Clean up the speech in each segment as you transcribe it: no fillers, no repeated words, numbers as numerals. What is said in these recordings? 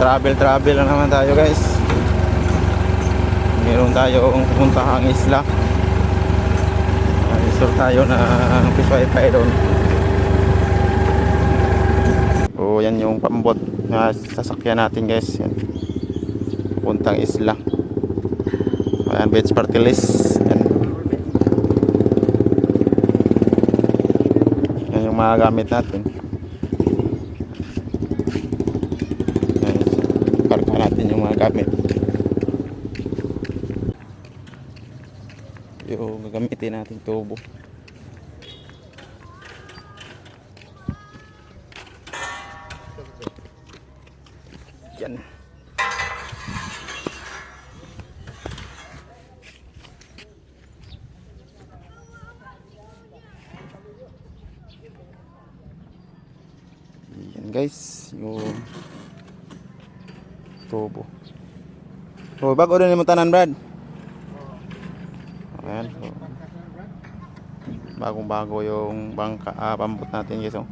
travel lang naman tayo guys. Meron tayong pupuntahang isla. Isor tayo na fish wifi doon. So yan yung pambot na sasakyan natin guys. Yan. Pupuntang isla. Ayan, beach party list. Yan. Yan yung mga gamit natin. Yan. Karga natin yung mga gamit. Yung gagamitin natin tubo. Yan. Yan guys, yung tubo. So bago rin yung tanan Brad. Ayan, so bagong bago yung bangka, pambot natin guys. So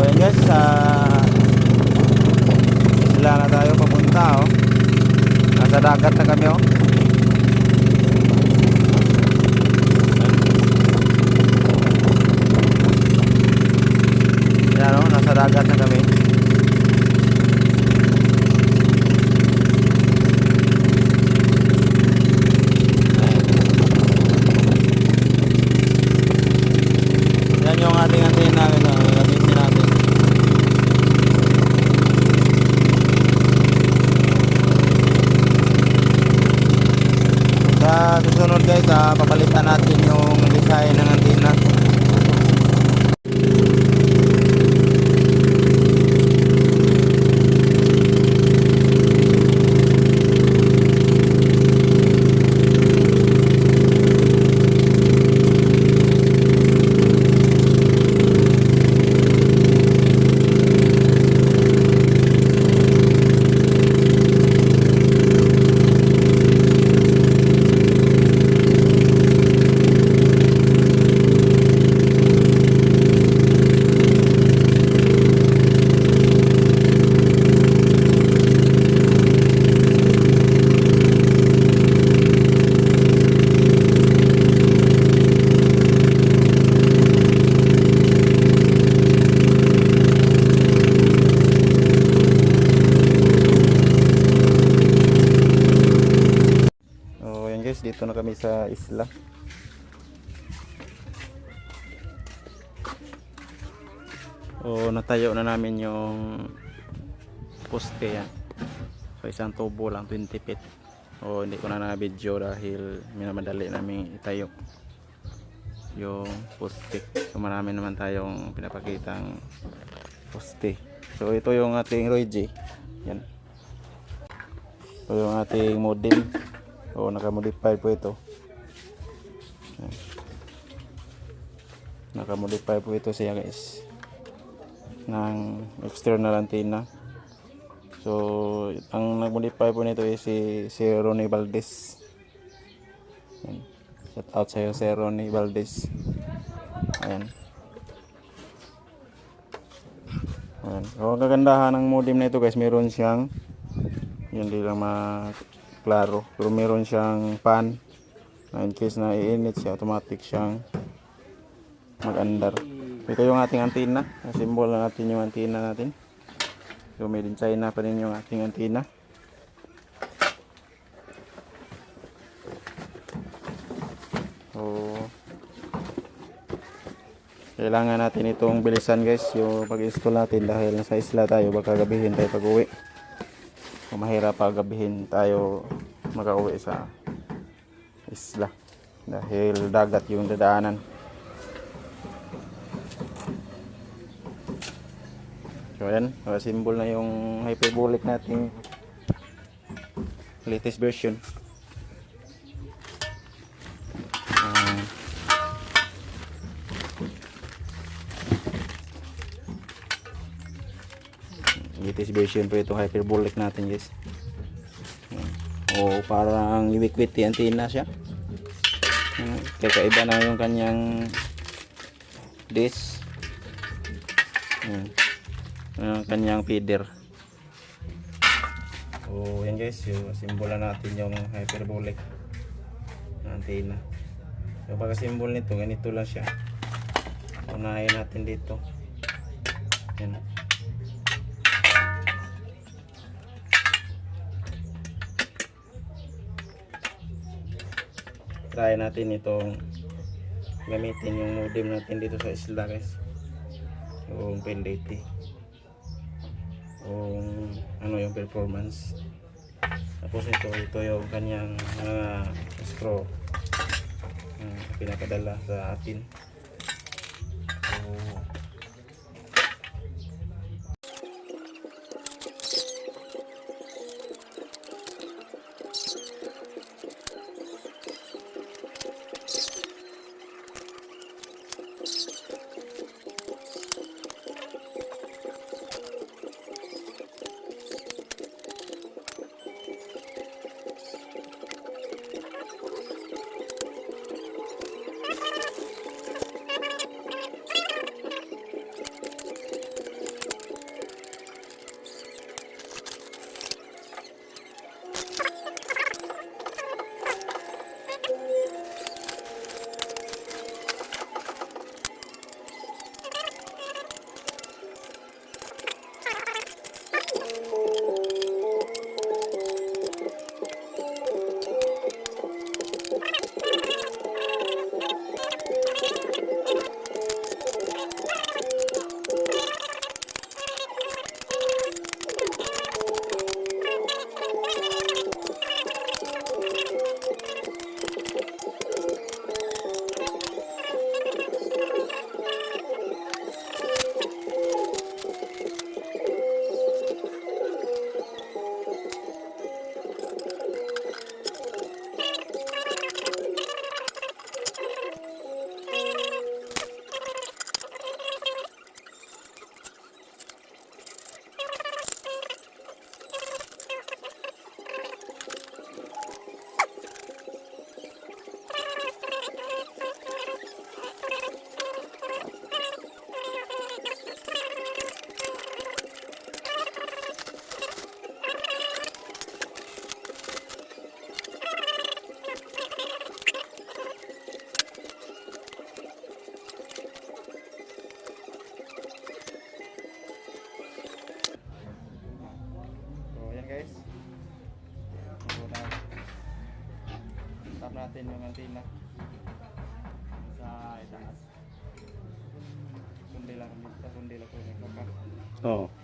ayan guys, sila na tayo papunta nasa dagat na kami Yan nasa dagat na kami. Yan yung ating antena na gamitin natin. Sa susunod guys, papalitan natin yung design ng antena. Dito na kami sa isla. Natayo na namin yung poste yan. So isang tubo lang 20 feet. Hindi ko na video dahil minamadali namin itayo yung poste. So marami naman tayong pinapakitang poste. So ito yung ating Roy J. Yan. Ito yung ating modem. Naka-modify po ito. Naka-modify po ito siya guys ng external antenna. So ang nag-modify po nito is si Ronnie Valdez. Shout out sa iyo si Ronnie Valdez. Ayan. So ang kagandahan ng modem na ito guys, meron siyang hindi lang klaro, pero meron siyang fan na in case na iinit siya, automatic siyang mag-andar. Ito yung ating antenna, symbol na natin yung antenna natin. So made in China pa rin yung ating antenna. So kailangan natin itong bilisan guys, yung pag-install natin dahil nasa isla tayo, baka gabihin tayo pag-uwi. Mahirap pag gabihin tayo makauwi sa isla dahil dagat yung dadaanan. So yan, symbol na yung hyperbolic nating latest version. Latest version po itong hyperbolic natin guys. Parang liquid antenna siya. Kakaiba na yung kanyang dish. Yan. Yung kanyang feeder. So yan guys, yung simbolo natin yung hyperbolic na antena. Yung pagka-symbol nito, ganito lang siya. Unahin natin dito. Yan. Try natin itong gamitin yung modem natin dito sa isla guys. Yung PLDT. Yung ano yung performance. Tapos ito yung kanyang mga screw pinakadala sa atin. So, yan guys. Tap natin yung antena sa itaas. Kundi lang ko yung kapag. Oo.